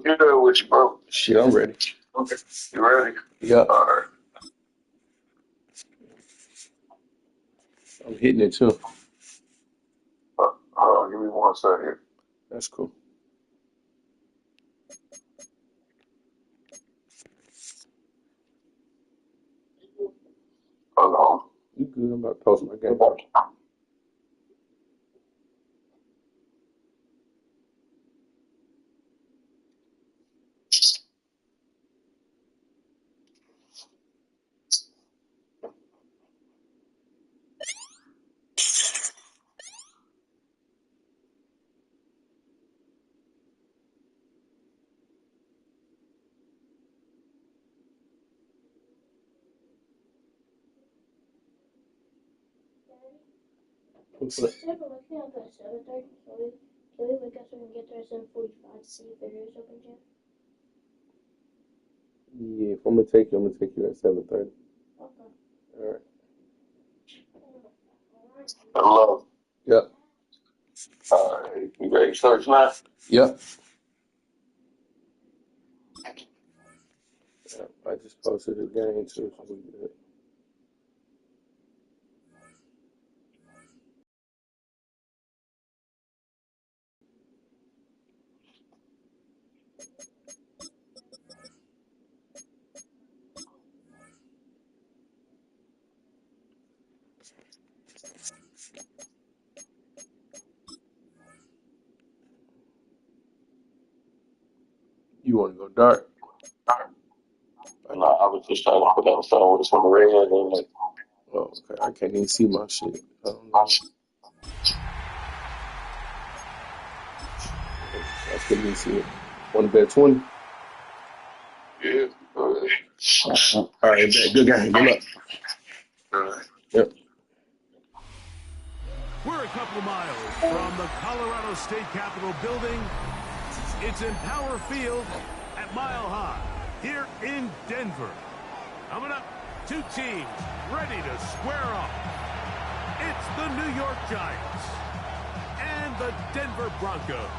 Yeah, with you, bro. Shit, I'm ready. Okay. You ready? Yeah, All right. I'm hitting it too. Give me 1 second. That's cool. Hold on. You good? I'm about to post my game. What's up? Instead of looking up at 7:30, can we wake up so we can get there at 7:45 to see if there is open gym? Yeah, if I'm gonna take you at 7:30. Okay. All right. Hello. Yep. All right. You ready to search now? Yep. Yep. I just posted the game too. So we good. You want to go dark? No, I was just trying to put on something with some red in it. Oh, okay. I can't even see my shit. I don't know. I couldn't even see it. Want to bet 20? Yeah. All right, bet. Good game. Good luck. All right. Yep. We're a couple miles from the Colorado State Capitol building. It's in Power Field at Mile High here in Denver. Coming up, two teams ready to square off. It's the New York Giants and the Denver Broncos.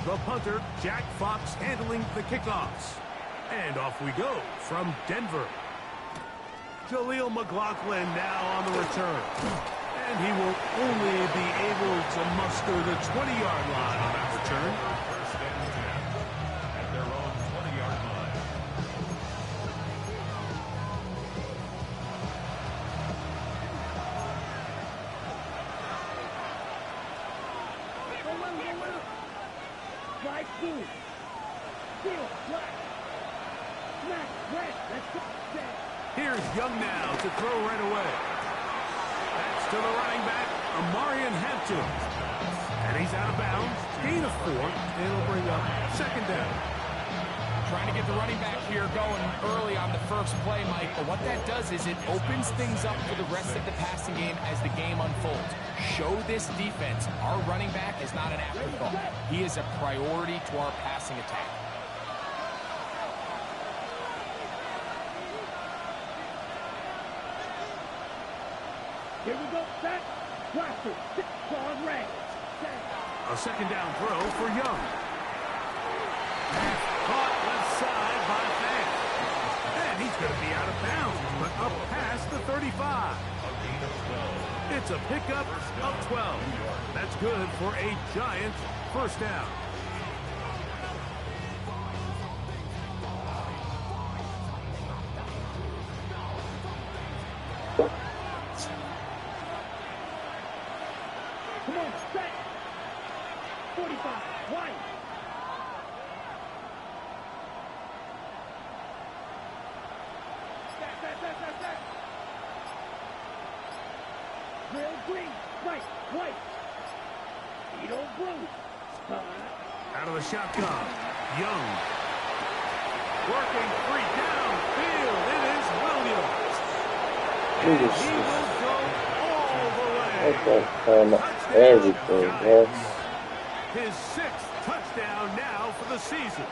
The punter, Jack Fox, handling the kickoffs. And off we go from Denver. Jaleel McLaughlin now on the return. And he will only be able to muster the 20-yard line on that return. First and 10 at their own 20-yard line. Right through. Steal, flat. Smack, red. Let's go. Here's Young now to throw right away. That's to the running back, Amarian Hampton. And he's out of bounds. Gain of 4. It'll bring up second down. Trying to get the running back here going early on the first play, Mike. But what that does is it opens things up for the rest of the passing game as the game unfolds. Show this defense our running back is not an afterthought. He is a priority to our passing attack. Here we go. Set. Blaster. On red. A second down throw for Young. Caught left side by Fan. And he's going to be out of bounds, but up past the 35. It's a pickup of 12. That's good for a Giants first down. Come on. Set. 45. White. Set. Real green. Right. White. Edo blue. Spot. Out of the shotgun. Young. Working free downfield. It is Williams. And he will go Okay, everything, bro. His 6th touchdown now for the season.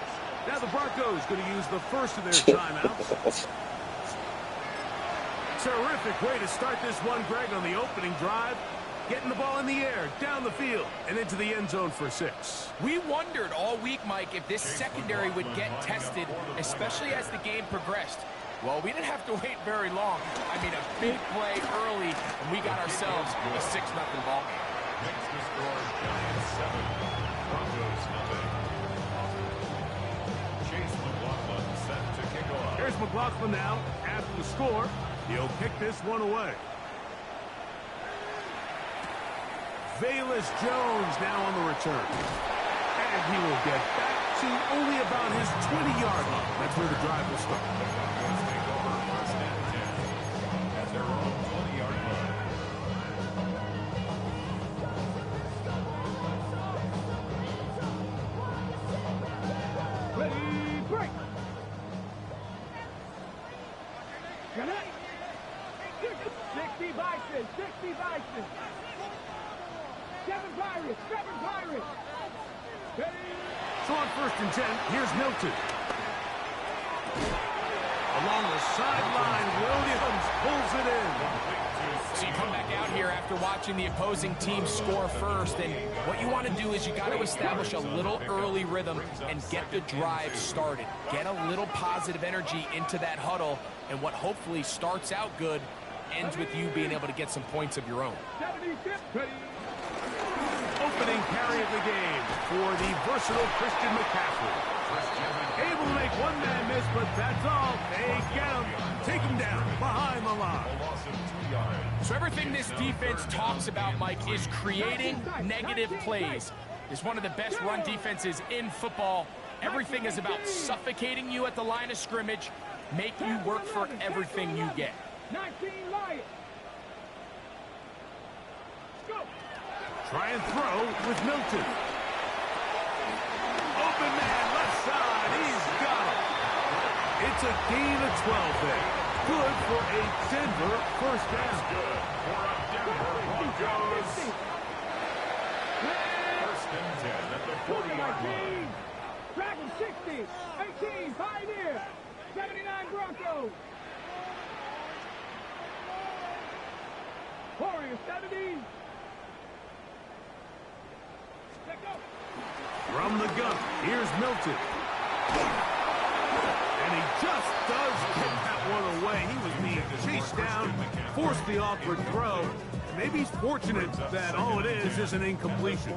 Now the Broncos going to use the first of their timeouts. Terrific way to start this one, Greg, on the opening drive. Getting the ball in the air, down the field, and into the end zone for 6. We wondered all week, Mike, if this secondary would get tested, especially as the game progressed. Well, we didn't have to wait very long. I mean, a big play early, and we got ourselves a 6-0 ball game. Next to score, Giants 7, Broncos 0. Chase McLaughlin set to kick off. Here's McLaughlin now after the score. He'll kick this one away. Bayless Jones now on the return. And he will get back to only about his 20-yard line. That's where the drive will start. The Broncos take over first and 10 at their own 20-yard line. Ready, break. Get it. 60 Bison, 60 Bison. 7 Pirates, 7 Pirates. So on first and 10, here's Milton. Along the sideline, Williams pulls it in. So you come back out here after watching the opposing team score first, and what you want to do is you got to establish a little early rhythm and get the drive started. Get a little positive energy into that huddle, and what hopefully starts out good ends with you being able to get some points of your own. Opening carry of the game for the versatile Christian McCaffrey. Able to make one man miss, but that's all. They get him, take him down behind the line. So everything this defense talks about, Mike, is creating negative plays. It's one of the best run defenses in football. Everything is about suffocating you at the line of scrimmage, make you work for everything you get. 19 Lions. Go. Try and throw with Milton. Open man, left side. He's got it. It's a gain of 12 there. Good for a Denver first down. Good for a Denver Broncos. First and 10 at the 40-yard line. Dragon 60, 18 Pioneer, 79 Broncos. Warriors 70. From the gun, here's Milton. And he just does get that one away. He was being chased down, forced the awkward throw. Maybe he's fortunate that all it is an incompletion.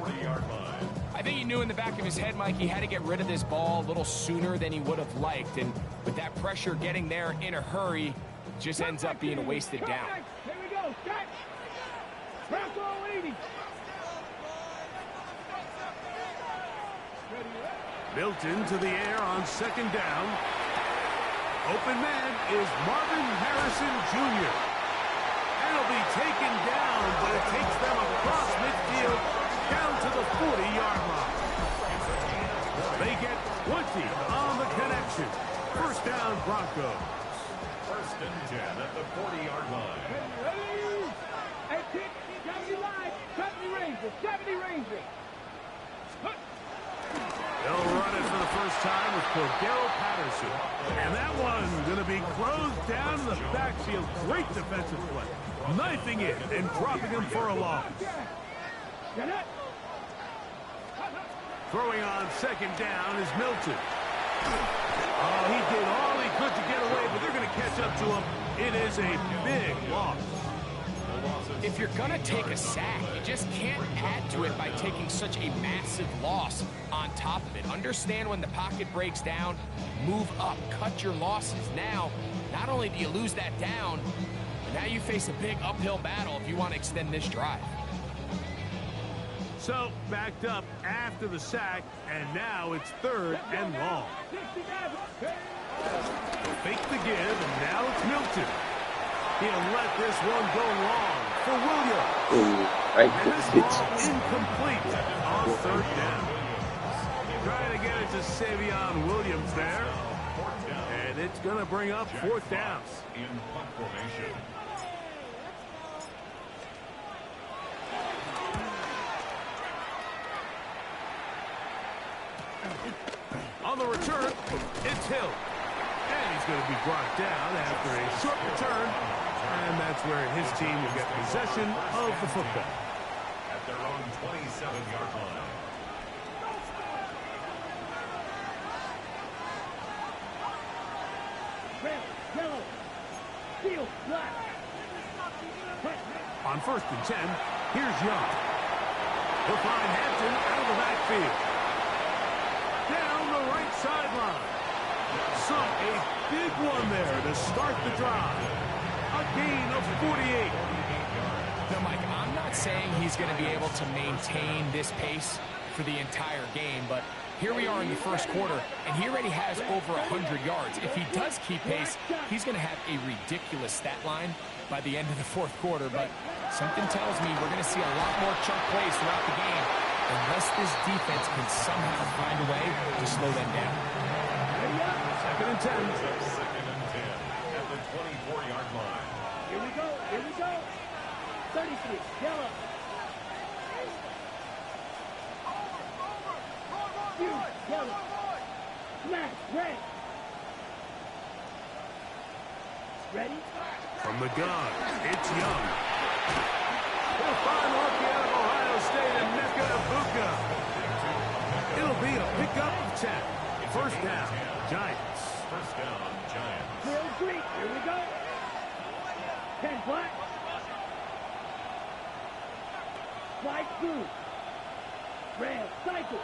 I think he knew in the back of his head, Mike, he had to get rid of this ball a little sooner than he would have liked. And with that pressure getting there in a hurry, just ends up being a wasted down. Here we go, Scott. Bronco 80. Milton to the air on second down. Open man is Marvin Harrison Jr. And he'll be taken down, but it takes them across midfield down to the 40-yard line. They get 20 on the connection. First down, Broncos. First and 10 at the 40-yard line. And kick, 70 line, 70 Rangers, 70 Rangers. They'll run it for the first time with Cordero Patterson. And that one's going to be closed down in the backfield. Great defensive play. Knifing it and dropping him for a loss. Throwing on second down is Milton. Oh, he did all he could to get away, but they're going to catch up to him. It is a big loss. If you're going to take a sack, you just can't add to it by taking such a massive loss on top of it. Understand when the pocket breaks down, move up, cut your losses. Now, not only do you lose that down, but now you face a big uphill battle if you want to extend this drive. So, backed up after the sack, and now it's third and long. They'll fake the give, and now it's Milton. He'll let this one go long for Williams. And this ball incomplete on third down. Trying to get it to Savion Williams there. And it's going to bring up fourth down. In punt formation. On the return, it's Hill. And he's going to be brought down after a short return. And that's where his team will get possession of the football. At their own 27-yard line. Red, yellow, field, black. On 1st and 10, here's Young. He'll find Hampton out of the backfield. Down the right sideline. Some a big one there to start the drive. A gain of 48. Now, Mike, I'm not saying he's going to be able to maintain this pace for the entire game, but here we are in the first quarter, and he already has over 100 yards. If he does keep pace, he's going to have a ridiculous stat line by the end of the fourth quarter, but something tells me we're going to see a lot more chunk plays throughout the game unless this defense can somehow find a way to slow them down. 2nd and 10. Second and 10 at the 24-yard line. Here we go, here we go. 33, yellow. Field, yellow. Black, red. Ready? From the gun, it's Young. He'll find Lucky out of Ohio State and Mecca Ibuka. It'll be a pickup of 10. First down, Giants. First down, Giants. Field green, here we go. 10 black. White blue. Red, cycle.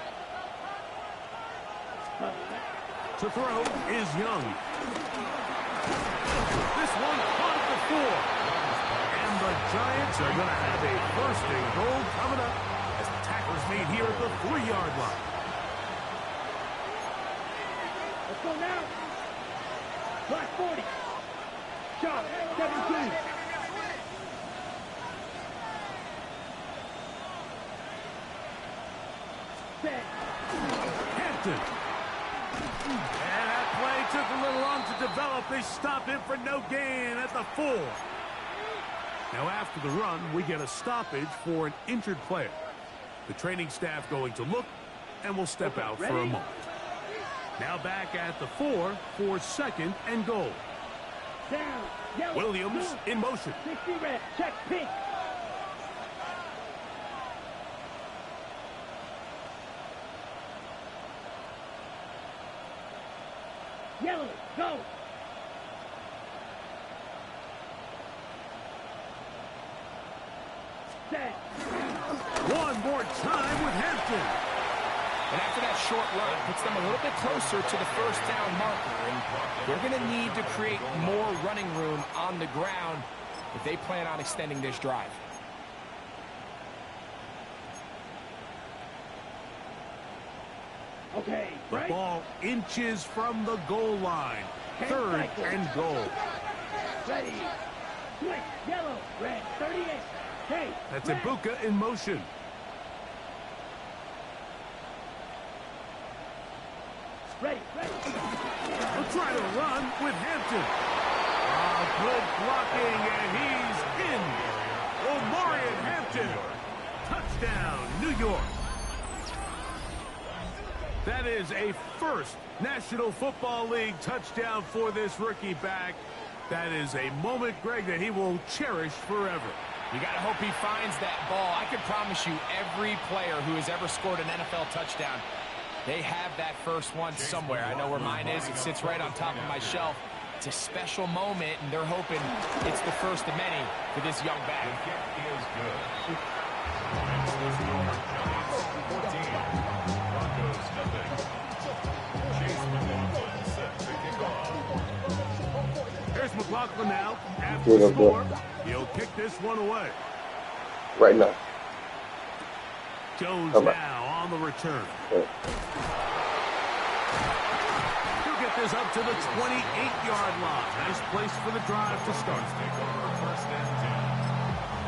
To throw is Young. This one caught the 4. And the Giants are going to have a 1st and goal coming up as the tackler's made here at the 3-yard line. Let's go now. Black 40. Sharp, 17. Set. Hampton. And that play took a little long to develop. They stop him for no gain at the 4. Now after the run, we get a stoppage for an injured player. The training staff going to look, and will step out for a moment. Now back at the 4 for 2nd and goal. Down. Yellow. Williams blue. in motion. 60 red. Check pink. Yellow. Go. Set. One more time with Hampton. And after that short run, it puts them a little bit closer to the first down marker. And they're going to need to create more running room on the ground if they plan on extending this drive. Okay. The Right. ball inches from the goal line. 3rd and goal. Ready. Switch. Yellow. Red. 38. Hey. That's red. Ibuka in motion. Ready. Ready. We'll try to run with Hampton. Good blocking, and he's in. Omarion Hampton. Touchdown, New York. That is a first National Football League touchdown for this rookie back. That is a moment, Greg, that he will cherish forever. You got to hope he finds that ball. I can promise you every player who has ever scored an NFL touchdown, they have that first one somewhere. I know where mine is. It sits right on top of my shelf. It's a special moment, and they're hoping it's the first of many for this young back. The kick is good. Next is your Giants 14. Broncos nothing. Chase McLaughlin set to kick off. Here's McLaughlin now. After the score, he'll kick this one away. Right now. Jones now on the return. He'll get this up to the 28-yard line. Nice place for the drive to start. Take over 1st and 10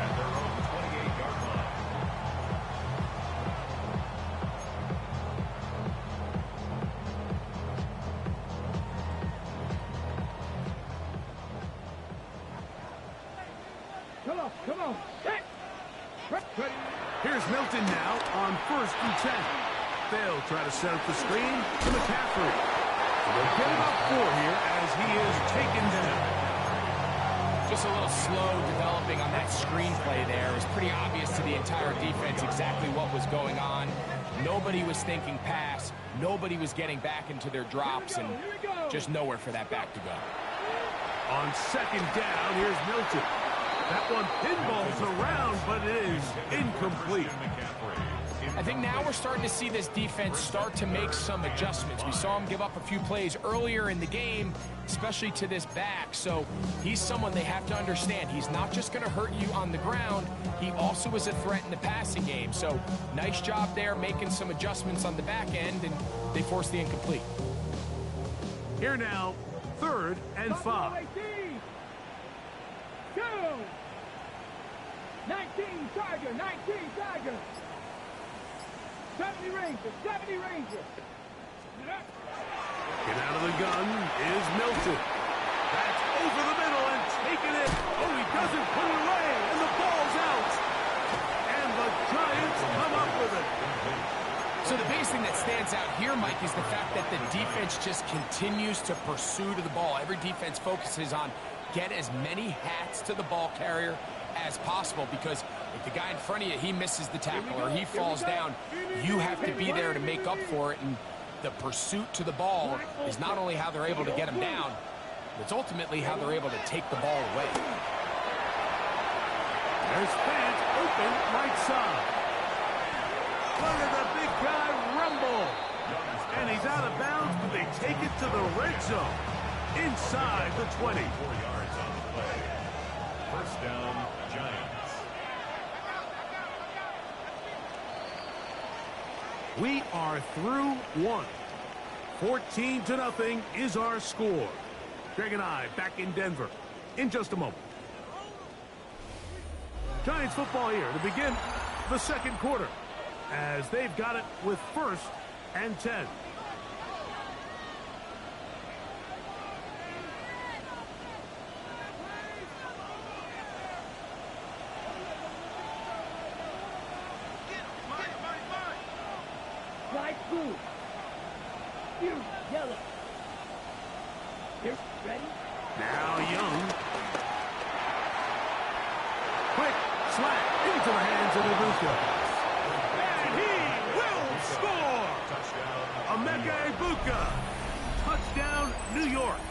at their own 28-yard line. Come on. Come on. Set. Ready. Here's Milton now on 1st and 10. They'll try to set up the screen to McCaffrey. They'll get about 4 here as he is taken down. Just a little slow developing on that screenplay there. It was pretty obvious to the entire defense exactly what was going on. Nobody was thinking pass. Nobody was getting back into their drops, and just nowhere for that back to go. On second down, here's Milton. That one pinballs around, but it is incomplete. I think now we're starting to see this defense start to make some adjustments. We saw him give up a few plays earlier in the game, especially to this back. So he's someone they have to understand. He's not just going to hurt you on the ground. He also is a threat in the passing game. So nice job there making some adjustments on the back end, and they forced the incomplete. Here now, 3rd and 5. 2. 19 Tiger, 19 Tiger. 70 Ranger, 70 Ranger. Get out of the gun is Milton. That's over the middle and taking it. Oh, he doesn't put it away, and the ball's out. And the Giants come up with it. So the biggest thing that stands out here, Mike, is the fact that the defense just continues to pursue to the ball. Every defense focuses on get as many hats to the ball carrier as possible, because if the guy in front of you, he misses the tackle or he falls down, you have to be there to make up for it. And the pursuit to the ball is not only how they're able to get him down, but it's ultimately how they're able to take the ball away. There's fans open right side. Look at the big guy rumble. And he's out of bounds, but they take it to the red zone. Inside the 20. 4 yards on the play. First down, Giants. We are through 1. 14-0 is our score. Greg and I back in Denver in just a moment. Giants football here to begin the second quarter, as they've got it with 1st and 10. Right blue. You yellow. Here, ready? Now Young. Quick slant into the hands of Ibuka. And he will score! Emeka Ibuka. Touchdown, New York.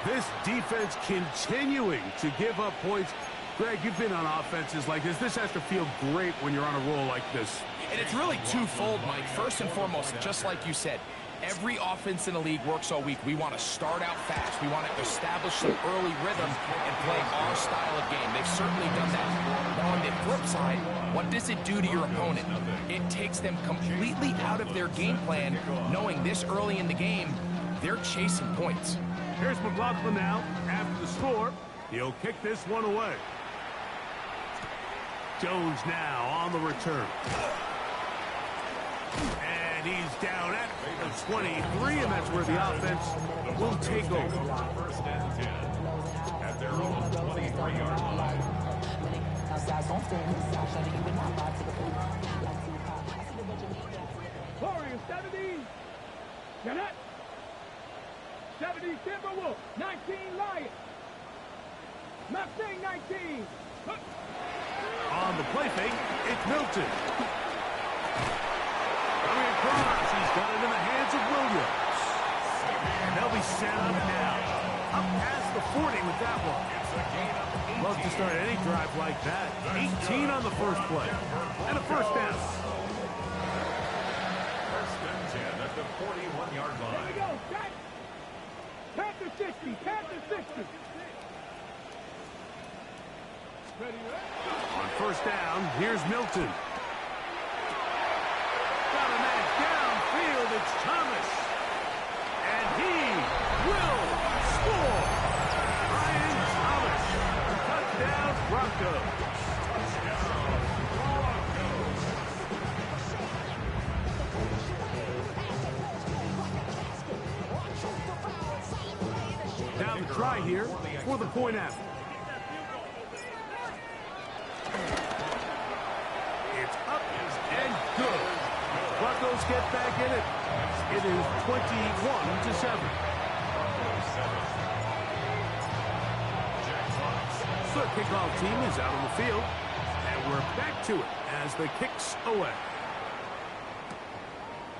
This defense continuing to give up points. Greg, you've been on offenses like this. This has to feel great when you're on a roll like this. And it's really twofold, Mike. First and foremost, just like you said, every offense in the league works all week. We want to start out fast. We want to establish some early rhythm and play our style of game. They've certainly done that. Now, on the flip side, what does it do to your opponent? It takes them completely out of their game plan, knowing this early in the game, they're chasing points. Here's McLaughlin now. After the score, he'll kick this one away. Jones now on the return. And he's down at the 23, and that's where the offense will take over. First and 10 at their own 23-yard line. Warriors, 70. Cadet. 70 Timberwolf. 19 Lions. Mustang 19. On the play fake, it's Milton. Coming across, he's got it in the hands of Williams. And they'll be set up now. Up past the 40 with that one. Love to start any drive like that. 18 on the first play. And a first down. First and 10 at the 41-yard Here we line. go, Jack. Panther 60. Panther 60. Ready, On first down, here's Milton. Got a man downfield, it's Thomas. And he will score. Ryan Thomas. Touchdown, Broncos. Now the try here for the point after. It's up and good. Broncos get back in it. It is 21-7. The kickoff team is out on the field, and we're back to it as the kick's away.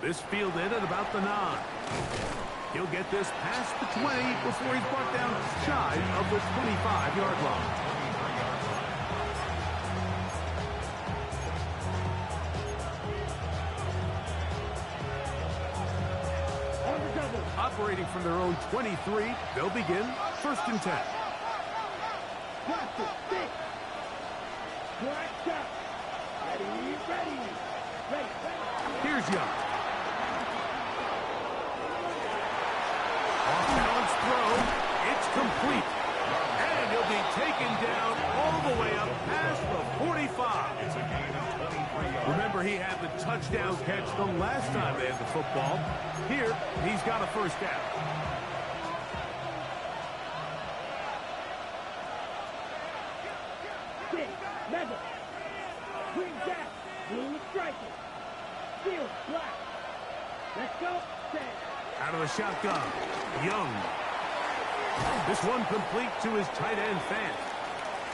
This fielded at about the 9. He'll get this past the 20 before he's brought down shy of the 25-yard line. Operating from their own 23, they'll begin 1st and 10. Here's Young. Off-balance throw. It's complete. And he'll be taken down all the way up past the 45. Remember, he had the touchdown catch the last time they had the football. Here, he's got a 1st down. Out of the shotgun, Young. This one complete to his tight end, Fant.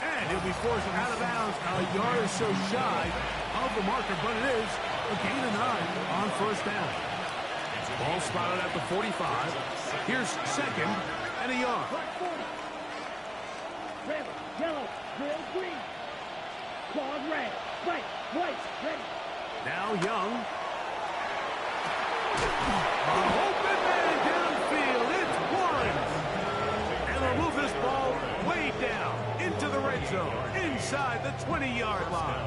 And he'll be forced out of bounds a yard or so shy of the marker, but it is a gain of 9 on 1st down. Ball spotted at the 45. Here's 2nd and a yard. Red, yellow, red, green. Claws red, right, white, ready. Now Young. An open man downfield. It's Warren. And they'll move this ball way down into the red zone, inside the 20-yard line.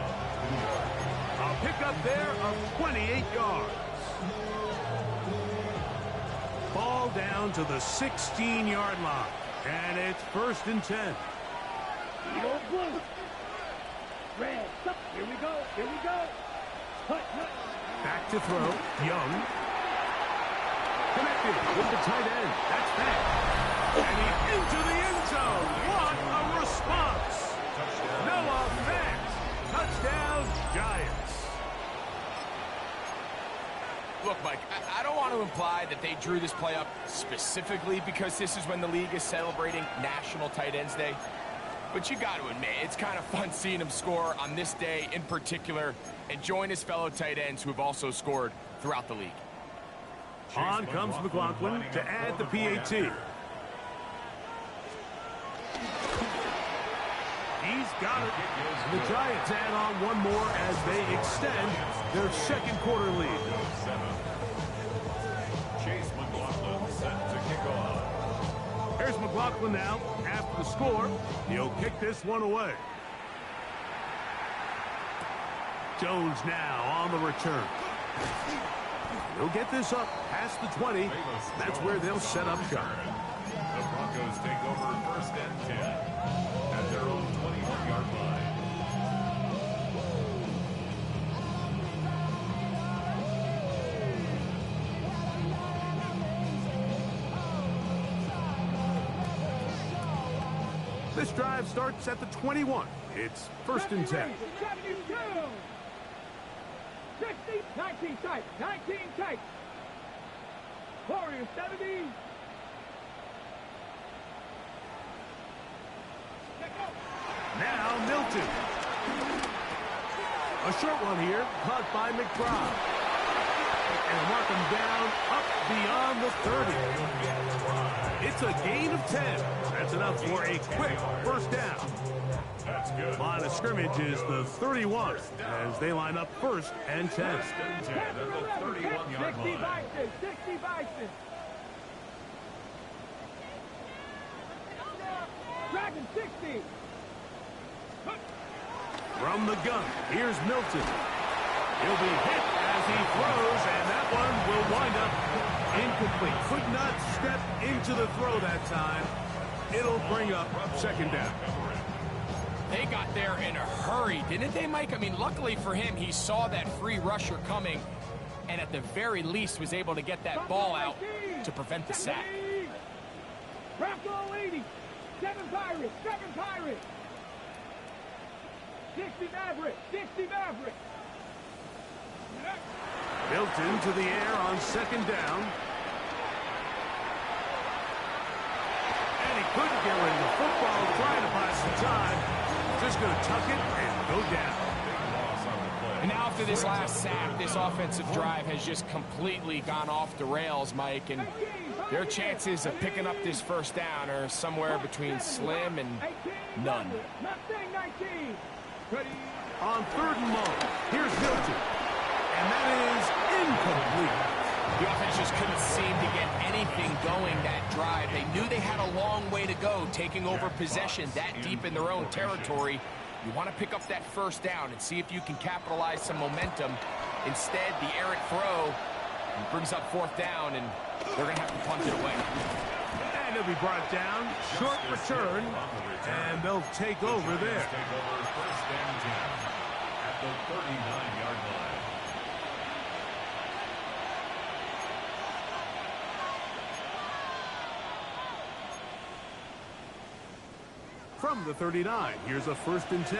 A pickup there of 28 yards. Ball down to the 16-yard line. And it's 1st and 10. Eagle blue. Red, stop. Here we go, here we go. Hut, hut. Back to throw. Young. Connected with the tight end. That's that. And he's into the end zone. What a response. Noah Fant. Touchdown, Giants. Look, Mike, I don't want to imply that they drew this play up specifically because this is when the league is celebrating National Tight Ends Day. But you got to admit, it's kind of fun seeing him score on this day in particular and join his fellow tight ends who have also scored throughout the league. On comes McLaughlin to add the PAT. He's got it. The Giants add on one more as they extend their 2nd quarter lead. Chase McLaughlin set to kick off. Here's McLaughlin now after the score. He'll kick this one away. Jones now on the return. He'll get this up past the 20. That's where they'll set up shop. The Broncos take over 1st and 10 at their own 21-yard line. This drive starts at the 21. It's 1st and 10. 60, 19 tight, 19 tight. Warriors 70. Now Milton. A short one here, caught by McBride. And mark him down up beyond the 30. It's a gain of 10. That's enough for a quick 1st down. That's good. Line of scrimmage is the 31 as they line up 1st and 10. 1st and 10 at the 31-yard 60 line. Bison, 60 Bison. Dragon 60. From the gun, here's Milton. He'll be hit as he throws, and that one will wind up incomplete. Could not step into the throw that time. It'll bring up 2nd down. They got there in a hurry, didn't they, Mike? I mean, luckily for him, he saw that free rusher coming and at the very least was able to get that ball out to prevent the sack. Bronco 80. 7 Pirates, 7 Pirates. 60 Maverick, 60 Maverick. Milton to the air on second down. And he couldn't get rid of the football, trying to buy some time. Just going to tuck it and go down. And now after this last sack, this offensive drive has just completely gone off the rails, Mike. And their chances of picking up this first down are somewhere between slim and none. On 3rd and long, here's Milton. And that is incomplete. The offense just couldn't seem to get anything going that drive. They knew they had a long way to go, taking over possession that deep in their own territory. You want to pick up that first down and see if you can capitalize some momentum. Instead, the errant throw brings up 4th down, and they're going to have to punt it away. And it'll be brought down. Short return, and they'll take over there. First and 10 at the 39-yard line. From the 39, here's a 1st and 10.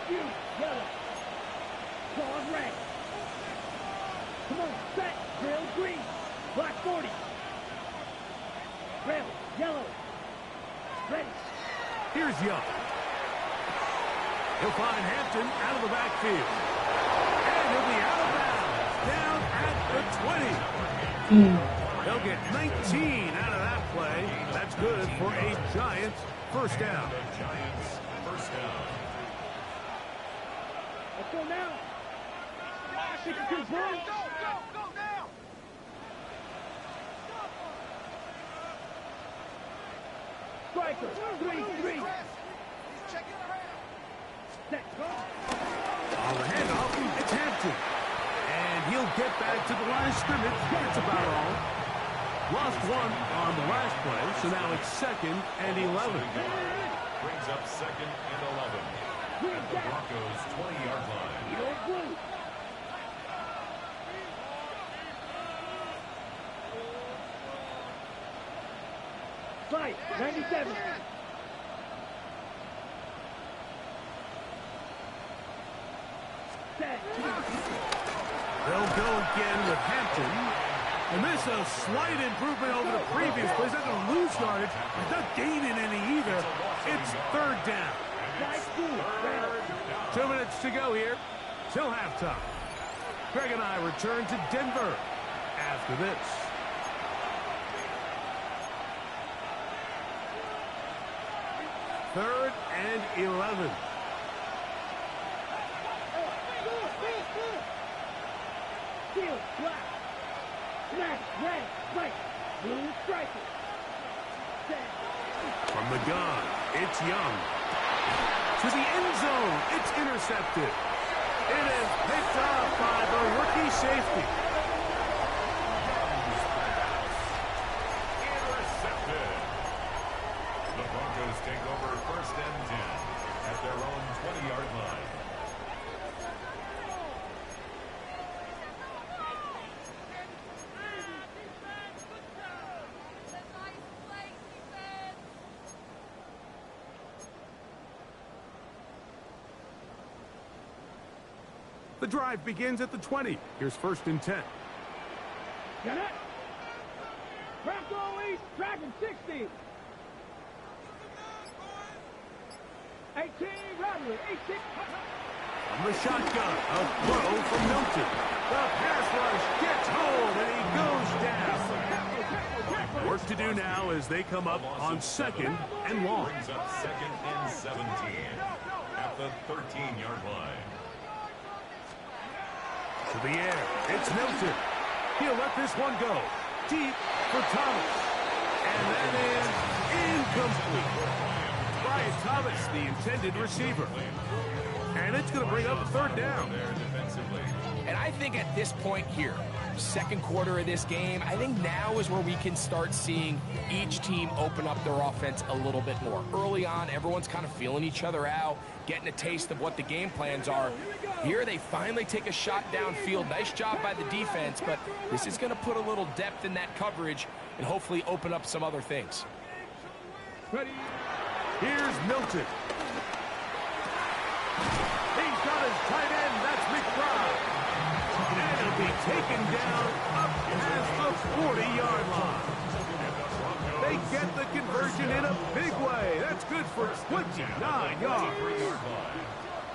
You, yellow. Claws red. Come on, set. Drill green. Black 40. Red, yellow. Ready. Here's Young. He'll find Hampton out of the backfield. And he'll be out of bounds, down at the 20. They'll get 19 out of that play. That's good for a Giants first down. Giants first down. Let's go now. 62 points. Go now. Striker, 3-3. Set, go. On the handoff, it's Hampton. And he'll get back to the line of scrimmage. That's about all. Lost one on the last play, so now it's 2nd and 11. Brings up 2nd and 11 at the Broncos' 20-yard line. Right, 97. Set. They'll go again with Hampton. And this is a slight improvement over the previous play. He's not going to lose yardage. He's not gaining any either. It's 3rd down. 2 minutes to go here till halftime. Greg and I return to Denver after this. Third and 11. Field, black. Black, red, right. Blue striker. Set. From the gun, it's Young. To the end zone, it's intercepted. It is picked up by the rookie safety. Intercepted. The Broncos take over 1st and 10 at their own 20-yard line. The drive begins at the 20. Here's 1st and 10. Got it. Bronco East, tracking 60. 18, Rodley, 18. From the shotgun, a throw from Milton. The pass rush gets home, and he goes down. Work to do now as they come up on 2nd and long. Brings up 2nd and 17 at the 13-yard line. To the air, it's Milton. He'll let this one go. Deep for Thomas. And that is incomplete. Brian Thomas, the intended receiver. And it's going to bring up 3rd down. And I think at this point here, 2nd quarter of this game, I think now is where we can start seeing each team open up their offense a little bit more. Early on, everyone's kind of feeling each other out, getting a taste of what the game plans are. Here they finally take a shot downfield. Nice job by the defense, but this is going to put a little depth in that coverage and hopefully open up some other things. Ready? Here's Milton. He's got his tight end. That's McBride. be taken down up past the 40-yard line. They get the conversion in a big way. That's good for 29 yards.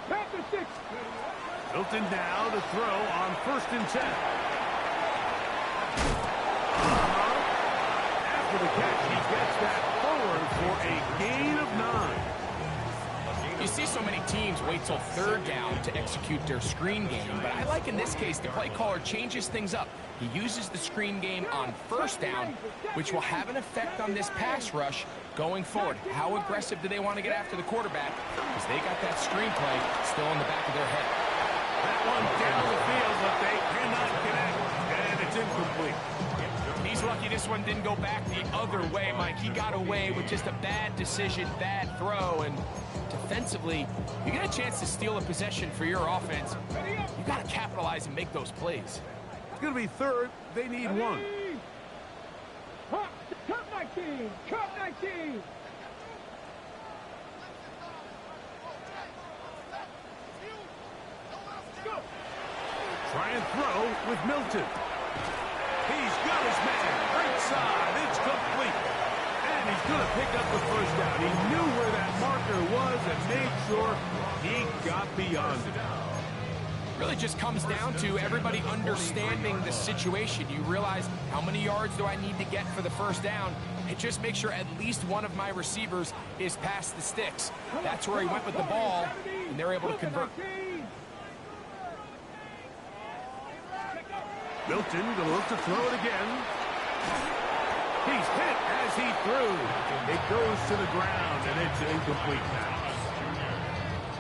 Back to 6. Hilton now to throw on 1st and 10. After the catch, he gets that forward for a gain of 9. You see so many teams wait till 3rd down to execute their screen game, but I like in this case the play caller changes things up. He uses the screen game on 1st down, which will have an effect on this pass rush going forward. How aggressive do they want to get after the quarterback? Because they got that screen play still in the back of their head. That one down the field, but they cannot connect, and it's incomplete. He's lucky this one didn't go back the other way, Mike. He got away with just a bad decision, bad throw, and defensively, you get a chance to steal a possession for your offense. You got to capitalize and make those plays. It's going to be 3rd. They need 1. Cut 19. Cut 19. Go. Try and throw with Milton. He's got his man. Right side. It's complete. And he's going to pick up the 1st down. He knew where that marker was and made sure he got beyond it. Really just comes down to everybody understanding the situation. You realize how many yards do I need to get for the 1st down, and just make sure at least one of my receivers is past the sticks. That's where he went with the ball, and they're able to convert. Milton going to look to throw it again. He's hit as he threw. It goes to the ground, and it's an incomplete pass.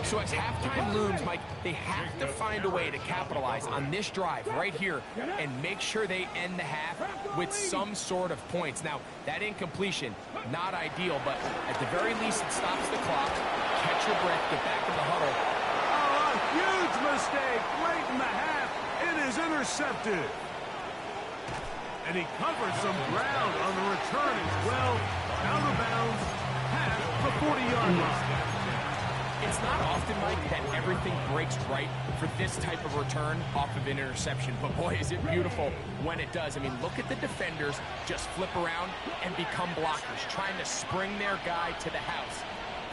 So as halftime looms, Mike, they have to find a way to capitalize on this drive right here and make sure they end the half with some sort of points. Now, that incompletion, not ideal, but at the very least, it stops the clock. Catch your breath, get back in the huddle. Oh, a huge mistake late in the half. It is intercepted. And he covered some ground on the return as well. Out of bounds, past the 40-yard line. It's not often, Mike, that everything breaks right for this type of return off of an interception. But boy, is it beautiful when it does. I mean, look at the defenders just flip around and become blockers, trying to spring their guy to the house.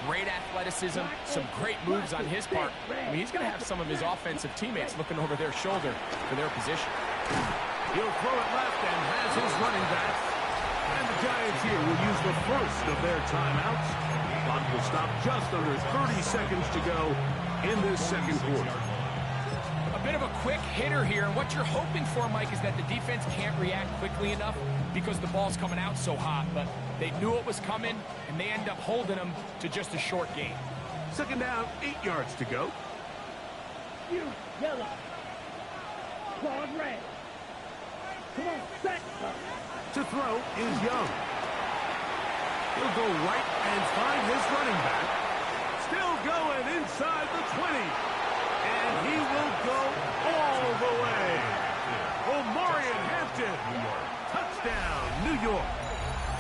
Great athleticism, some great moves on his part. I mean, he's going to have some of his offensive teammates looking over their shoulder for their position. He'll throw it left and has his running back. And the Giants here will use the first of their timeouts. Clock will stop just under 30 seconds to go in this 2nd quarter. A bit of a quick hitter here, and what you're hoping for, Mike, is that the defense can't react quickly enough because the ball's coming out so hot, but they knew it was coming, and they end up holding them to just a short gain. 2nd down, 8 yards to go. You yellow. Claude red. Come on, set. To throw is Young. He'll go right and find his running back. Still going inside the 20. And he will go all the way. Omarion Hampton. Touchdown, New York.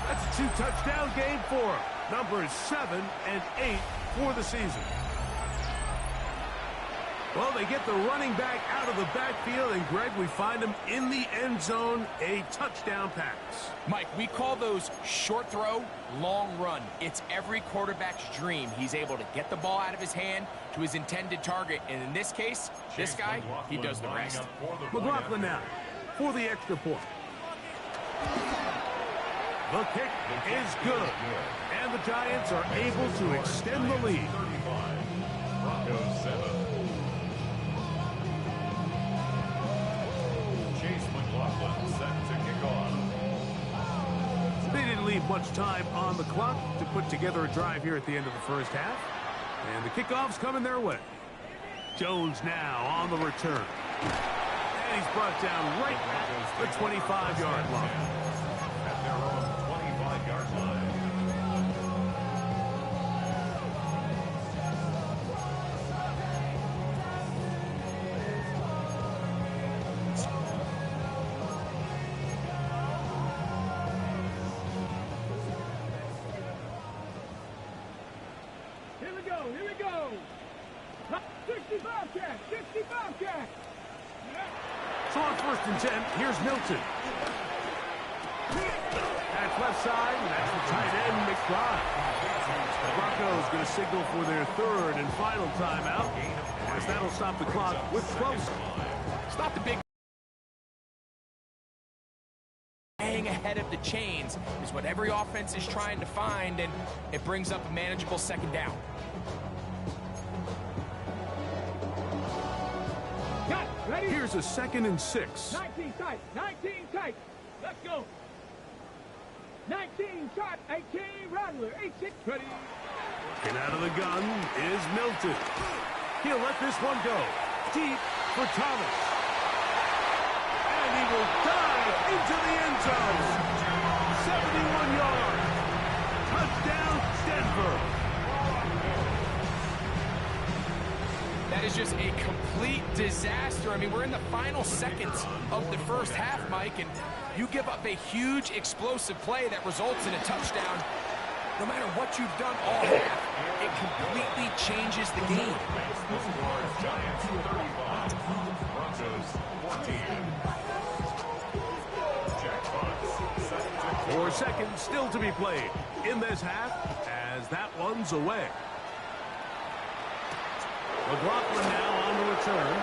That's a 2-touchdown game for him. Numbers 7 and 8 for the season. Well, they get the running back out of the backfield, and Greg, we find him in the end zone, a touchdown pass. Mike, we call those short throw, long run. It's every quarterback's dream. He's able to get the ball out of his hand to his intended target, and in this case, this guy, he does the rest. McLaughlin now for the extra point. The kick is good, and the Giants are able to extend the lead. Broncos 7. Set to kick off. They didn't leave much time on the clock to put together a drive here at the end of the 1st half. And the kickoff's coming their way. Jones now on the return. And he's brought down right at the 25-yard line. At their own 25-yard line. Here we go. 65 catch. 65 catch. So on 1st and 10, here's Milton. At left side, and that's the tight end, McBride. The Broncos going to signal for their 3rd and final timeout, as that'll stop the clock with 12. It's not the big hang ahead of the chains is what every offense is trying to find, and it brings up a manageable 2nd down. Got it. Ready? Here's a 2nd and 6. 19 tight. 19 tight. Let's go. 19 shot. 18 Rattler. 8-6. Ready. And out of the gun is Milton. He'll let this one go. Deep for Thomas. And he will dive into the end zone. 71 yards. Touchdown, Denver. That is just a complete disaster. I mean, we're in the final seconds of the 1st half, Mike, and you give up a huge explosive play that results in a touchdown. No matter what you've done all half, it completely changes the game. The score is Giants 35, Broncos 14. Jack Fox set to 4 seconds still to be played in this half as that one's away. McLaughlin now on the return.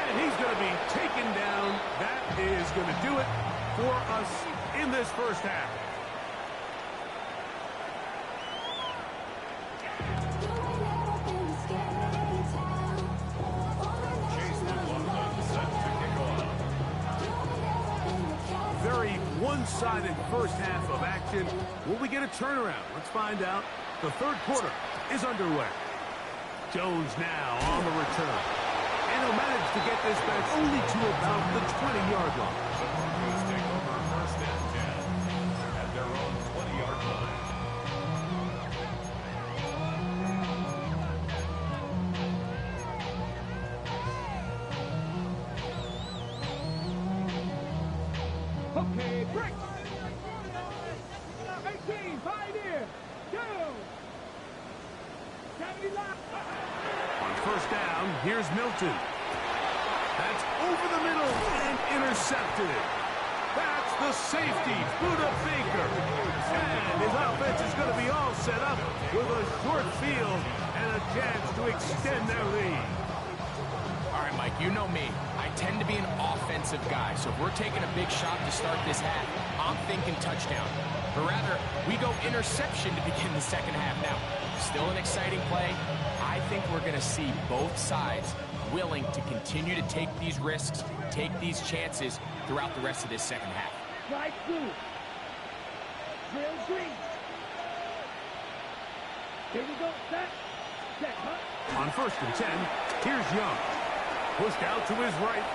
And he's going to be taken down. That is going to do it for us in this 1st half. Very one-sided 1st half of action. Will we get a turnaround? Let's find out. The 3rd quarter is underway. Jones now on the return. And he'll manage to get this back only to about the 20-yard line. The Broncos take over 1st and 10 at their own 20-yard line. Okay, break. 18, Pioneer. 2. 70 line. On 1st down, here's Milton. That's over the middle and intercepted. That's the safety, Buda Baker. And his offense is going to be all set up with a short field and a chance to extend their lead. All right, Mike, you know me. I tend to be an offensive guy, so if we're taking a big shot to start this half, I'm thinking touchdown. But rather, we go interception to begin the 2nd half. Now, still an exciting play. I think we're going to see both sides willing to continue to take these risks, take these chances throughout the rest of this 2nd half. Right through. Drill green. Here we go. Set, huh? On 1st and 10, here's Young. Pushed out to his right,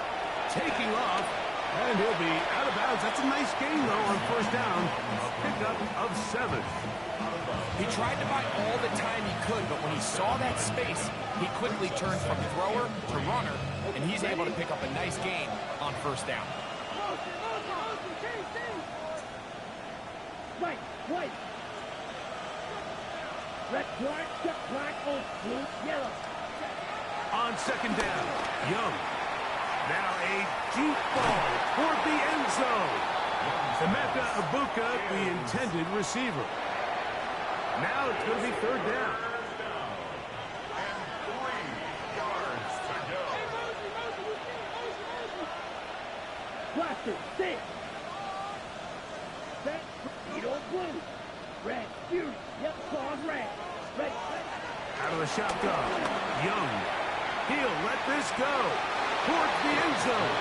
taking off, and he'll be out of bounds. That's a nice gain, though, on 1st down. A pickup of 7. He tried to buy all the time he could, but when he saw that space, he quickly turned from thrower to runner, and he's able to pick up a nice gain on 1st down. Right, white. Red, black, old, blue, yellow. On 2nd down, Young. Now a deep ball toward the end zone. Emeka Ibuka, the intended receiver. Now it's going to be 3rd down. And 3 yards to go. Blaster, six. Set, Edo blue. Red, fury. Yep, claws red. Red. Out of the shotgun, Young. He'll let this go towards the end zone.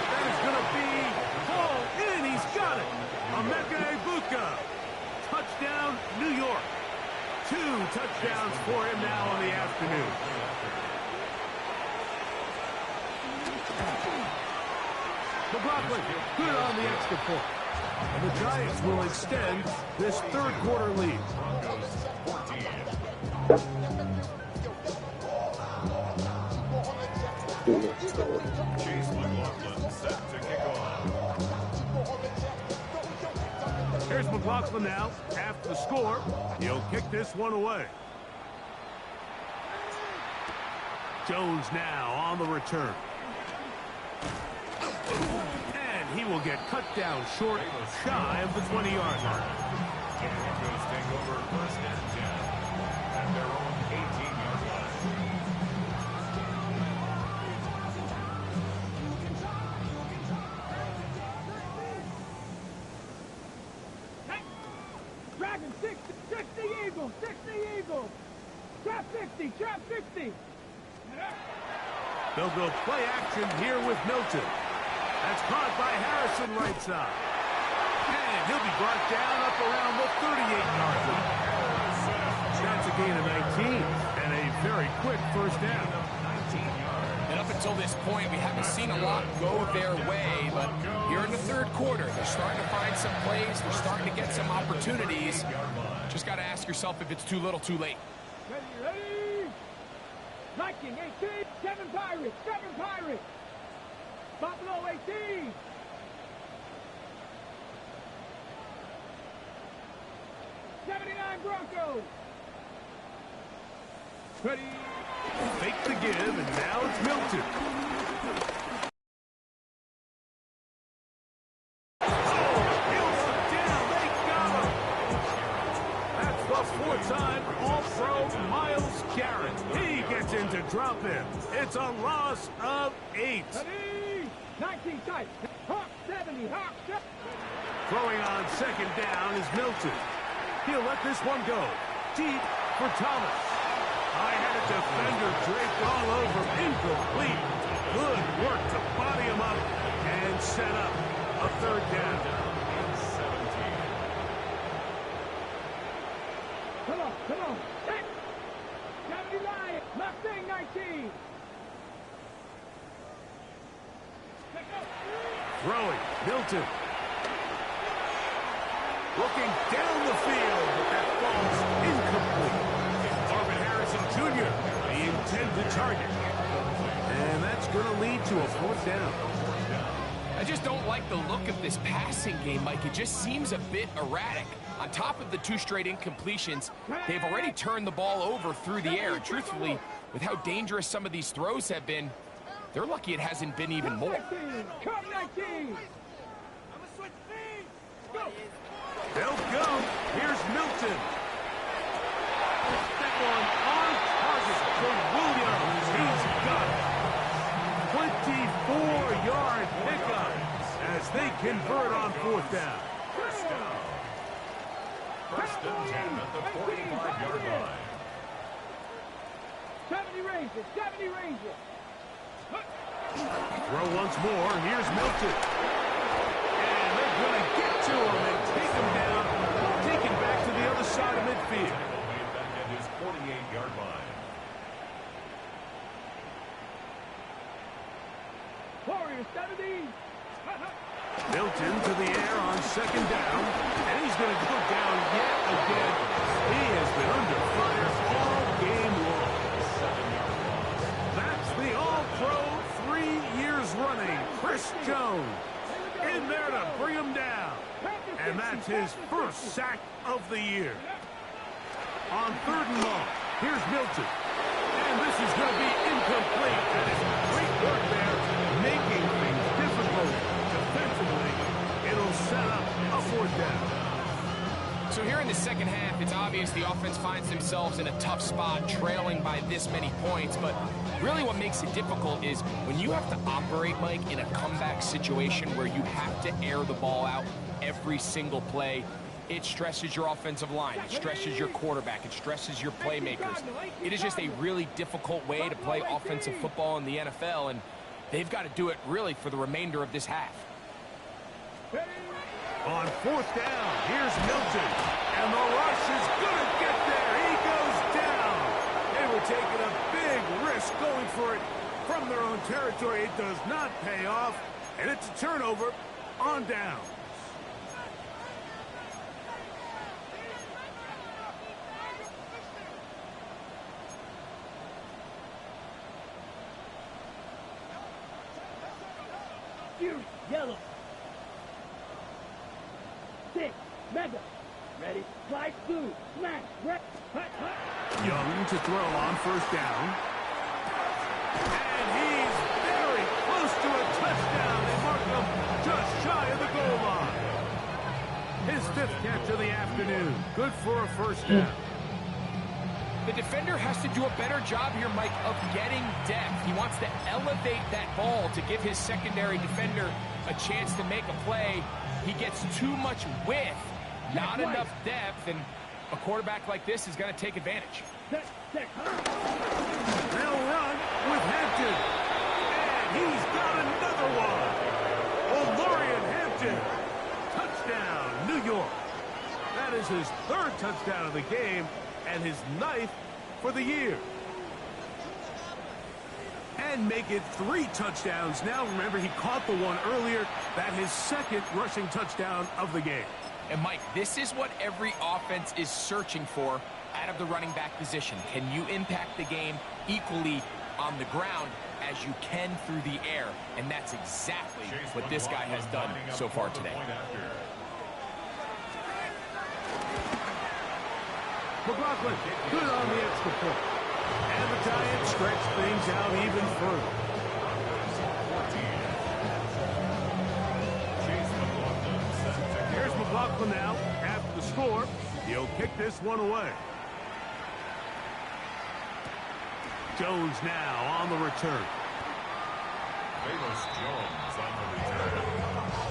That is going to be hauled in. He's got it. Emeka Ibuka. Touchdown, New York. 2 touchdowns for him now on the afternoon. McLaughlin, good on the extra point. And the Giants will extend this 3rd quarter lead. Chase McLaughlin set to kick off. Here's McLaughlin now. Half the score. He'll kick this one away. Jones now on the return. And he will get cut down short, shy of the 20-yard line. The Broncos take over first and 10 at their own 18-yard line. Dragon 60, 60 Eagles, 60 Eagles. Trap 60, trap 60. They'll go play action here with Milton. That's caught by Harrison right side. And he'll be brought down up around the 38-yard line. That's a gain of 19 and a very quick first down. And up until this point, we haven't seen a lot go their way, but here in the third quarter, they're starting to find some plays. They're starting to get some opportunities. Just got to ask yourself if it's too little, too late. Ready, ready. Viking 18, 7 Pirates, 7 Pirates. Buffalo 18. Broncos. Ready. Fake the give, and now it's Milton. Four-time All-Pro Miles Garrett. He gets into drop-in. It's a loss of 8. 19 tight. Hawk 70. Hawk 70. Throwing on second down is Milton. He'll let this one go. Deep for Thomas. I had a defender draped all over. Incomplete. Good work to body him up and set up a third down. Come on. 70 Lions. Mustang 19. Throwing. Milton. Looking down the field, but that ball's incomplete. Marvin Harrison Jr., the intended target. And that's going to lead to a fourth down. I just don't like the look of this passing game, Mike. It just seems a bit erratic. On top of the 2 straight incompletions, they've already turned the ball over through the air. And truthfully, with how dangerous some of these throws have been, they're lucky it hasn't been even more. Come 19. Go. They'll go. Here's Milton. That one on target for Williams. He's got it. 24-yard pickup as they convert on fourth down. First and 10 at the 45-yard line. 70 Rangers. 70 Rangers. Throw once more. Here's Milton. And they're going to get to him and take him down. Take him back to the other side of midfield. Back at his 48-yard line. Warriors 70. Milton to the air on second down. And he's going to go down yet again. He has been under fire all game long. 7-yard loss. That's the All-Pro 3 years running, Chris Jones. In there to bring him down. And that's his first sack of the year. On third and long, here's Milton. And this is going to be incomplete. And it's great work there, making things difficult defensively. It'll set up a fourth down. So here in the second half, it's obvious the offense finds themselves in a tough spot, trailing by this many points. But really what makes it difficult is when you have to operate, Mike, in a comeback situation where you have to air the ball out every single play, it stresses your offensive line, it stresses your quarterback, it stresses your playmakers. It is just a really difficult way to play offensive football in the NFL, and they've got to do it really for the remainder of this half. On fourth down, here's Milton. And the rush is going to get there. He goes down. They were taking a big risk going for it from their own territory. It does not pay off. And it's a turnover on down. Yellow. 6. Mega. Ready. Flight blue. Smash. Red. Hut. Young to throw on first down. And he's very close to a fifth catch of the afternoon. Good for a first down. The defender has to do a better job here, Mike, of getting depth. He wants to elevate that ball to give his secondary defender a chance to make a play. He gets too much width, not enough depth, and a quarterback like this is going to take advantage. They'll run with Hampton. And he's got another one. O'Lorian Hampton. Touchdown, New York. That is his third touchdown of the game and his ninth for the year. And make it 3 touchdowns. Now, remember, he caught the one earlier. That his second rushing touchdown of the game. And, Mike, this is what every offense is searching for out of the running back position. Can you impact the game equally on the ground as you can through the air? And that's exactly what this guy has done so far today. McLaughlin, good on the extra point. And the Giants stretch things out even further. Here's McLaughlin now. After the score, he'll kick this one away. Jones now on the return. Bayless Jones on the return.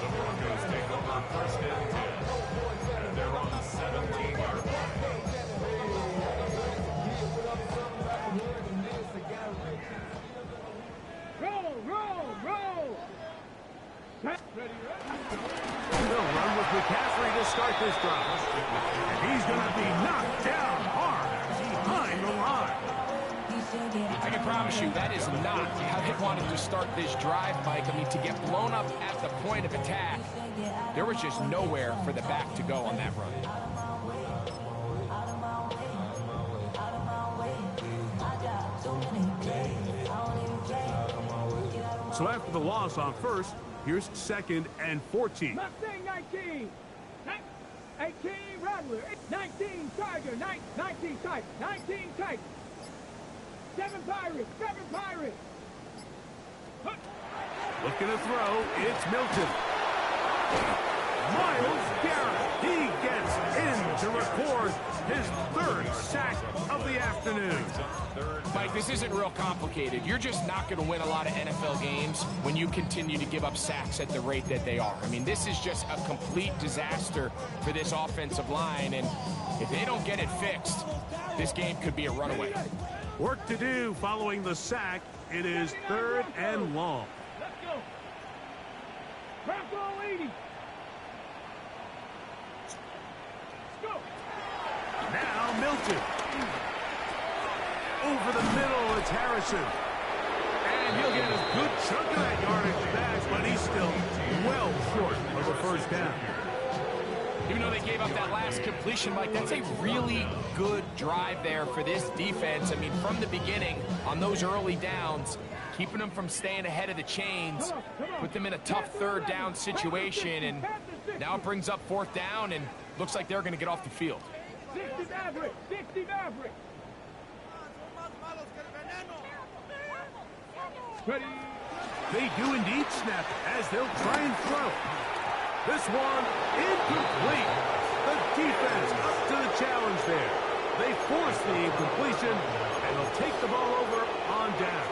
The Broncos take over first and 10. And they're on the 17-yard line. Roll! They'll run with McCaffrey to start this drive. And he's going to be knocked down hard behind the line. I can promise you that is not how they wanted to start this drive, Mike. I mean, to get blown up at the point of attack, there was just nowhere for the back to go on that run. So after the loss on first, here's 2nd and 14. Mustang 19. 18 Rattler. 19 Tiger. 19 Tiger. 19 Tiger. 7 Pirates. 7 Pirates. Looking to throw, it's Milton. Myles Garrett, he gets in to record his 3rd sack of the afternoon. Mike, this isn't real complicated. You're just not going to win a lot of NFL games when you continue to give up sacks at the rate that they are. I mean, this is just a complete disaster for this offensive line, and if they don't get it fixed, this game could be a runaway. Work to do following the sack. It is 3rd and long. Let's go. Bronco 80. Let's go. Now Milton. Over the middle, it's Harrison. And he'll get a good chunk of that yardage back, but he's still well short of a first down. Even though they gave up that last completion, Mike, that's a really good drive there for this defense. I mean, from the beginning, on those early downs, keeping them from staying ahead of the chains, put them in a tough 3rd down situation, and now it brings up 4th down, and looks like they're going to get off the field. 60 Maverick. 60 Maverick. Ready. They do indeed snap as they'll try and throw. This one incomplete. The defense up to the challenge there. They force the incompletion, and they'll take the ball over on down.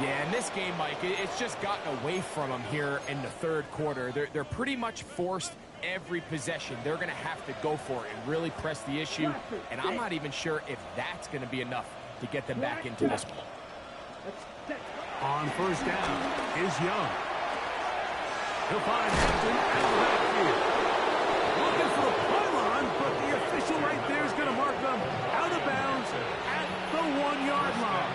Yeah, in this game, Mike, it's just gotten away from them here in the 3rd quarter. They're pretty much forced every possession. They're going to have to go for it and really press the issue, and I'm not even sure if that's going to be enough to get them back into this one. On first down is Young. He'll find Hampton out of the backfield. Looking for a pylon, but the official right there is going to mark them out of bounds at the 1-yard line.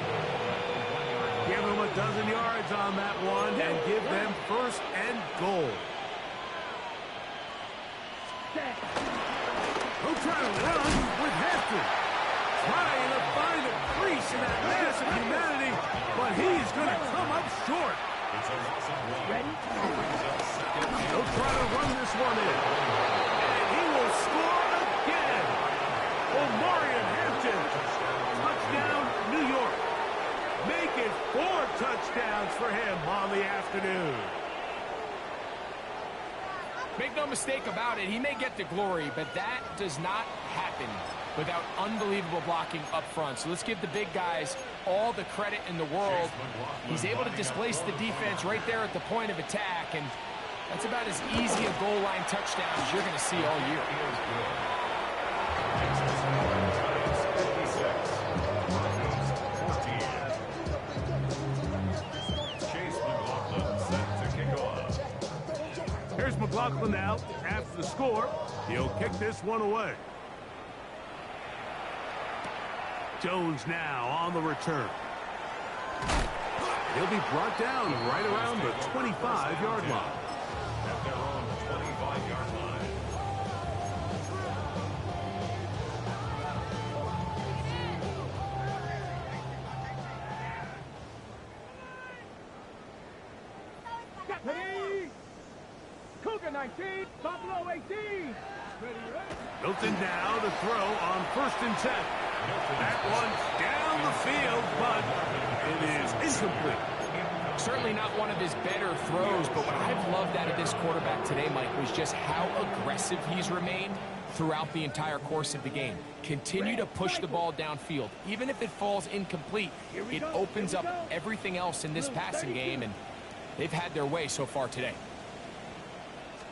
Give them a dozen yards on that one and give them 1st and goal. He'll try to run with Hampton. Trying to find a crease in that mass of humanity, but he's going to come up short. Ready. He'll try to run this one in. And he will score again. O'Lorian Hampton. Touchdown, New York. Make it 4 touchdowns for him on the afternoon. Make no mistake about it, he may get the glory, but that does not happen without unbelievable blocking up front. So let's give the big guys all the credit in the world. He's able to displace the defense right there at the point of attack, and that's about as easy a goal line touchdown as you're going to see all year. Here's McLaughlin now. After the score, he'll kick this one away. Jones now on the return. He'll be brought down right around the 25-yard line. At their own 25-yard line. Ready? Cougar 19, Buffalo 18. Milton now to throw on 1st and 10. That one's down the field, but it is incomplete. Certainly not one of his better throws, but what I've loved out of this quarterback today, Mike, was just how aggressive he's remained throughout the entire course of the game. Continue to push the ball downfield. Even if it falls incomplete, it opens up everything else in this passing game, and they've had their way so far today.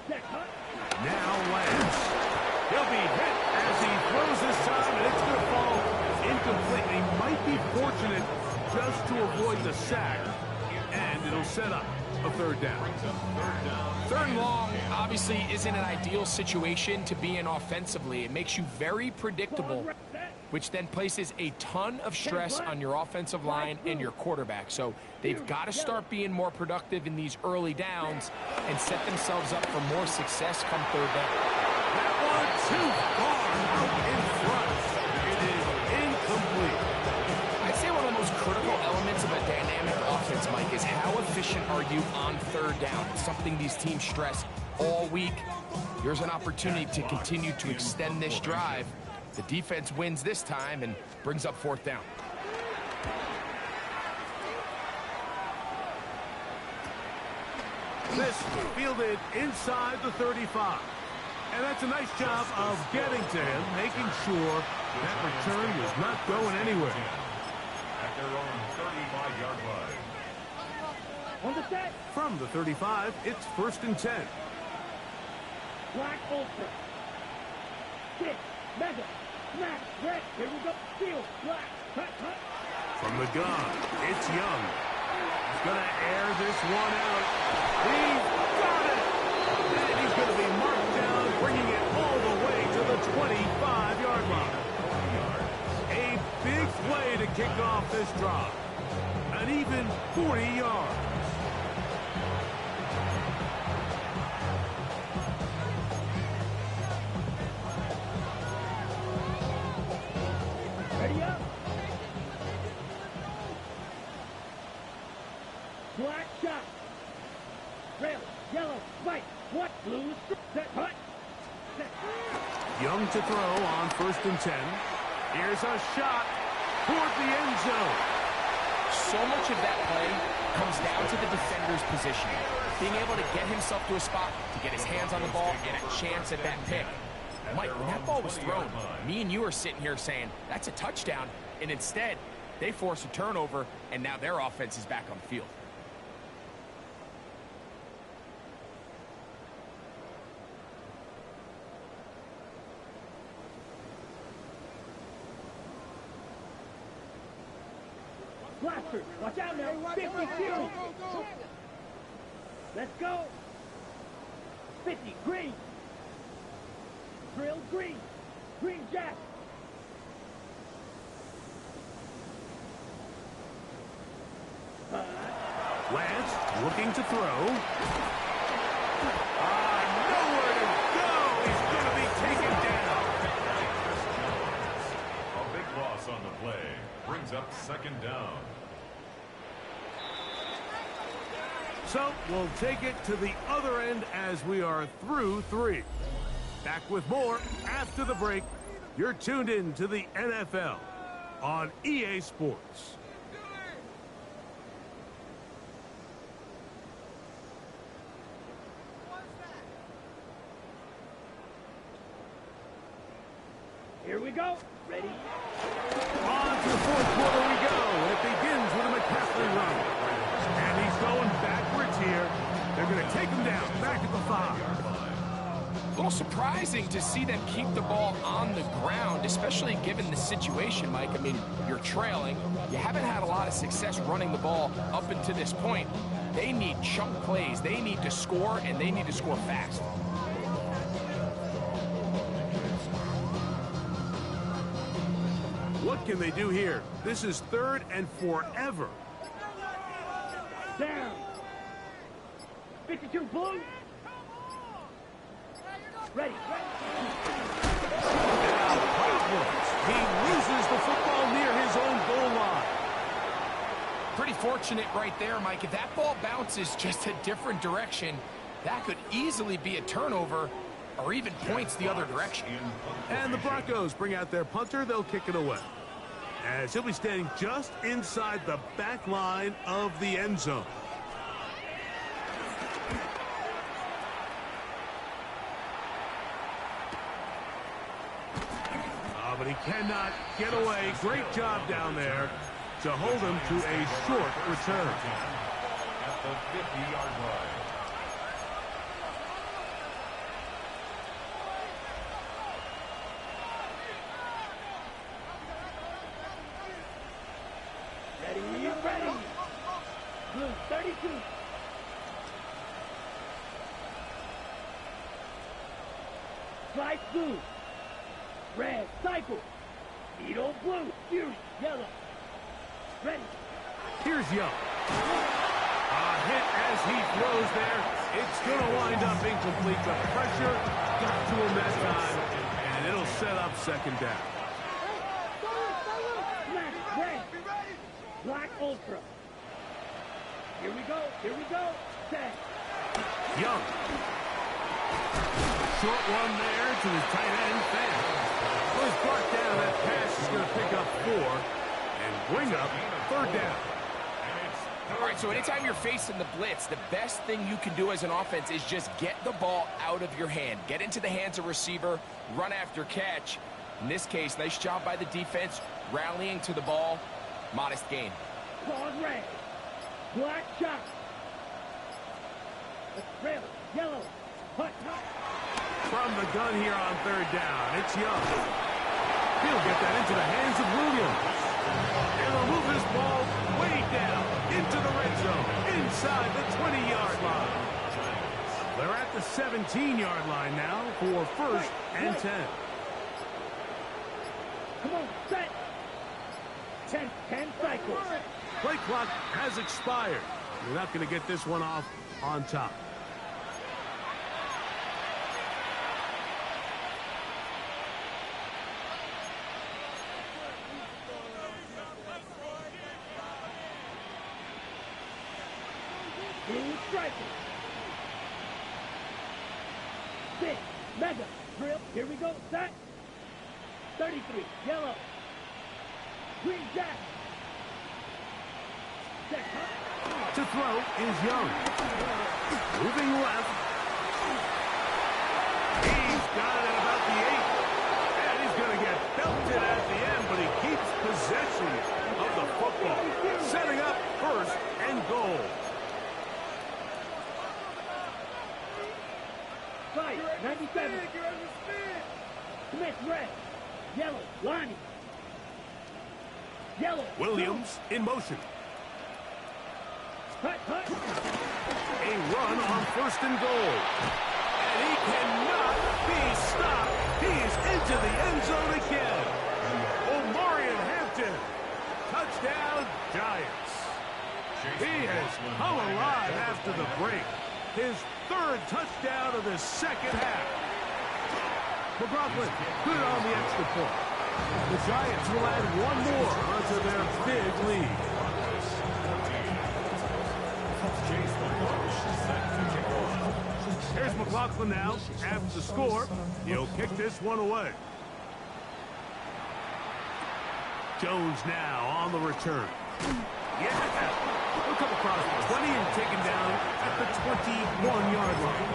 Now Lance. He'll be hit as he throws this time, and it's going to fall incomplete. He might be fortunate just to avoid the sack, and it'll set up a 3rd down. 3rd and long obviously isn't an ideal situation to be in offensively. It makes you very predictable, which then places a ton of stress on your offensive line and your quarterback. So they've got to start being more productive in these early downs and set themselves up for more success come 3rd down. That one too far out in front. It is incomplete. I'd say one of the most critical elements of a dynamic offense, Mike, is how efficient are you on 3rd down. It's something these teams stress all week. Here's an opportunity to continue to extend this drive. The defense wins this time and brings up 4th down. This fielded inside the 35. And that's a nice job of getting to him, making sure that return was not going anywhere. At their own 35-yard line. On the set. From the 35, it's 1st and 10. Black Ultra. Kick. Mega. Smack. Red. Here we go. Field. Black. Cut. Cut. From the gun, it's Young. He's going to air this one out. He's got it! And he's going to be marked down, bringing it all the way to the 25-yard line. A big play to kick off this drive. An even 40 yards. Ready up. Black shot. Red, yellow, white, what, blue, set, hut. Set. Young to throw on 1st and 10. Here's a shot toward the end zone. So much of that play comes down to the defender's position. Being able to get himself to a spot, to get his hands on the ball, and a chance at that pick. Mike, when that ball was thrown, me and you are sitting here saying, that's a touchdown. And instead, they force a turnover, and now their offense is back on the field. Blaster, watch out now. 50 series. Let's go. 50, green. Drill, green. Green jack. Lance looking to throw. Nowhere to go. He's going to be taken down. A big loss on the play. Brings up 2nd down. So we'll take it to the other end as we are through 3. Back with more after the break. You're tuned in to the NFL on EA Sports. go. Ready? On to the fourth quarter we go. And it begins with a McCaffrey run. And he's going backwards here. They're going to take him down, back at the 5. A little surprising to see them keep the ball on the ground, especially given the situation, Mike. I mean, you're trailing. You haven't had a lot of success running the ball up until this point. They need chunk plays. They need to score, and they need to score fast. What can they do here? This is 3rd and forever. Down. 52 blue. Ready. He loses the football near his own goal line. Pretty fortunate right there, Mike. If that ball bounces just a different direction, that could easily be a turnover or even points the other direction. And the Broncos bring out their punter. They'll kick it away, as he'll be standing just inside the back line of the end zone. But he cannot get away. Great job down there to hold him to a short return. At the 50-yard line. Ready. Blue 32. Slide blue. Red, cycle. Needle blue, fury, yellow. Ready. Here's Young. A hit as he throws there. It's going to wind up incomplete. The pressure got to him that time, and it'll set up 2nd down. Smash, red. Black ultra. Here we go. Set. Young. Short one there to his tight end, Fan. Well, he's brought down. That pass is going to pick up 4 and bring up 3rd down. All right, so anytime you're facing the blitz, the best thing you can do as an offense is just get the ball out of your hand. Get into the hands of receiver, run after catch. In this case, nice job by the defense, rallying to the ball. Modest gain. Pause red. Black shot. Red, yellow. Hut. From the gun here on 3rd down, it's Young. He'll get that into the hands of Williams. And they'll move this ball way down into the red zone, inside the 20-yard line. They're at the 17-yard line now for 1st and 10. Come on, set. 10 cycles. Play clock has expired. You're not going to get this one off on top. Blue striker. 6, mega, drill, here we go, set. 33, yellow. Green jack. Set, To throw is Young. Moving left. He's got it at about the 8. And he's going to get belted at the end, but he keeps possession of the football. Setting up 1st and goal. Right, 97. Smith, red. Yellow, Lonnie. Yellow. Williams in motion. Hut. A run on 1st and goal. And he cannot be stopped. He is into the end zone again. Omarion Hampton. Touchdown, Giants. He has come alive after the break. His 3rd touchdown of the 2nd half. McLaughlin good on the extra point. The Giants will add one more onto their big lead. Here's McLaughlin now after the score. He'll kick this one away. Jones now on the return. Yeah! He'll come across the 20 and taken down at the 21-yard line.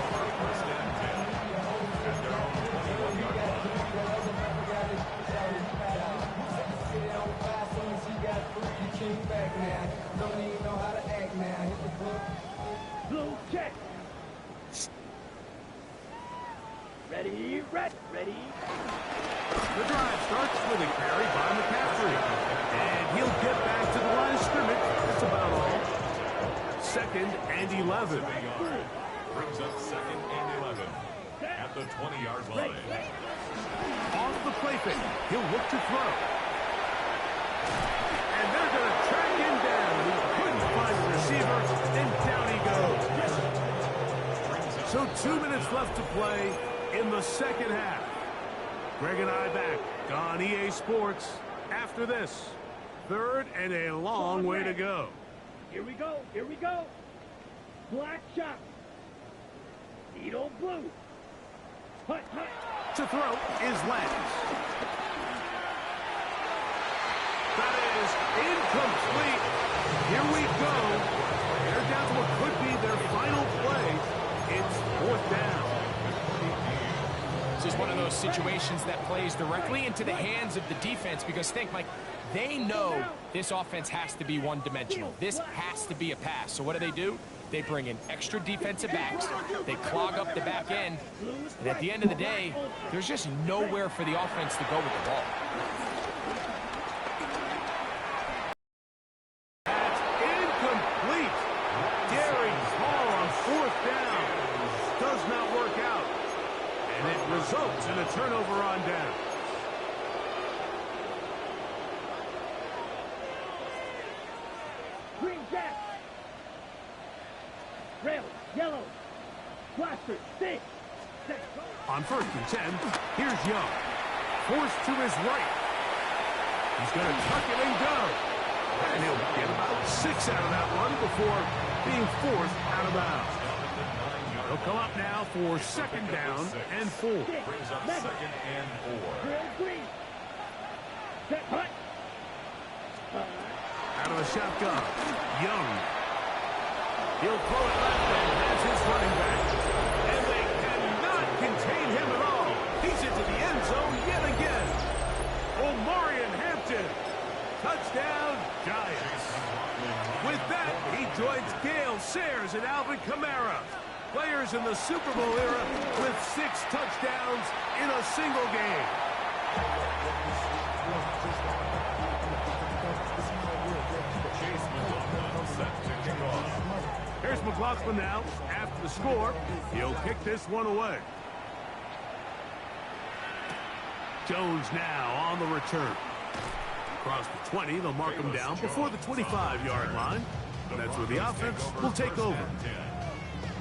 Blue check. Ready, ready. The drive starts with a carry by McCaffrey. And he'll get back to the line of scrimmage. That's about all. 2nd and 11. Brings up 2nd and 11 at the 20-yard line. Off the play fake. He'll look to throw. And they're going to track him down. He couldn't find the receiver, and down he goes. So 2 minutes left to play in the second half. Greg and I back on EA Sports after this. 3rd and a long way to go. Here we go. Black shot. Needle blue. Hut. To throw is Lance. That is incomplete. Here we go. They're down to what could be their final play. It's 4th down. This is one of those situations that plays directly into the hands of the defense because think, Mike, they know this offense has to be one-dimensional. This has to be a pass. So what do? They bring in extra defensive backs. They clog up the back end. And at the end of the day, there's just nowhere for the offense to go with the ball. That's incomplete. Daring call on 4th down. Does not work out. And it results in a turnover on down. Green jack. Red, yellow. Blaster, stick. On 1st and 10, here's Young. Forced to his right. He's going to tuck it and go. And he'll get about 6 out of that one before being forced out of bounds. He'll come up now for 2nd down and 4. Brings up 2nd and 4. Red, green. Set, hut. Out of the shotgun, Young. He'll throw it left and has his running back. And they cannot contain him at all. He's into the end zone yet again. Omarion Hampton. Touchdown, Giants. With that, he joins Gale Sayers and Alvin Kamara. Players in the Super Bowl era with 6 touchdowns in a single game. Here's McLaughlin now. After the score, he'll kick this one away. Jones now on the return. Across the 20, they'll mark him down before the 25-yard line. And that's where the offense will take over.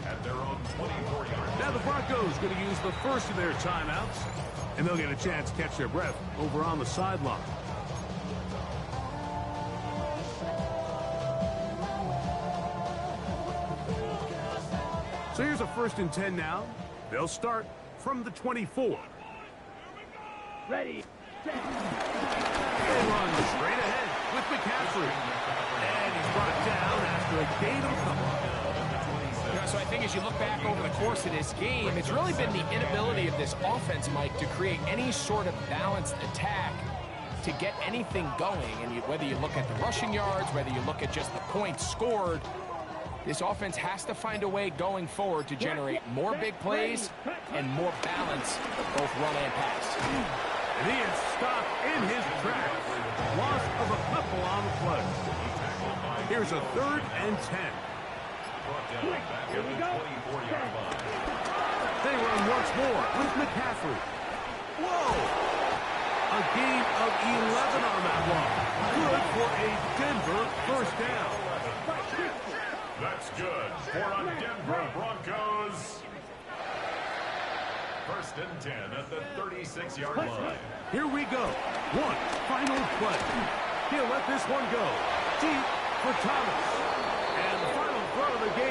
At their own 24-yard. Now the Broncos going to use the first of their timeouts, and they'll get a chance to catch their breath over on the sideline. So here's a 1st and 10 now. They'll start from the 24. Ready. They run straight ahead with McCaffrey. And he's brought down after a gain of a couple. So I think as you look back over the course of this game, it's really been the inability of this offense, Mike, to create any sort of balanced attack to get anything going. And whether you look at the rushing yards, whether you look at just the points scored, this offense has to find a way going forward to generate more big plays and more balance, both run and pass. And he is stopped in his tracks. Loss of a couple on the play. Here's a 3rd and 10. Here we go. They run once more with McCaffrey. Whoa! A gain of 11 on that one. Good for a Denver 1st down. That's good for a Denver Broncos. 1st and 10 at the 36-yard line. Here we go. One final play. He'll let this one go. Deep for Thomas. And the final throw of the game.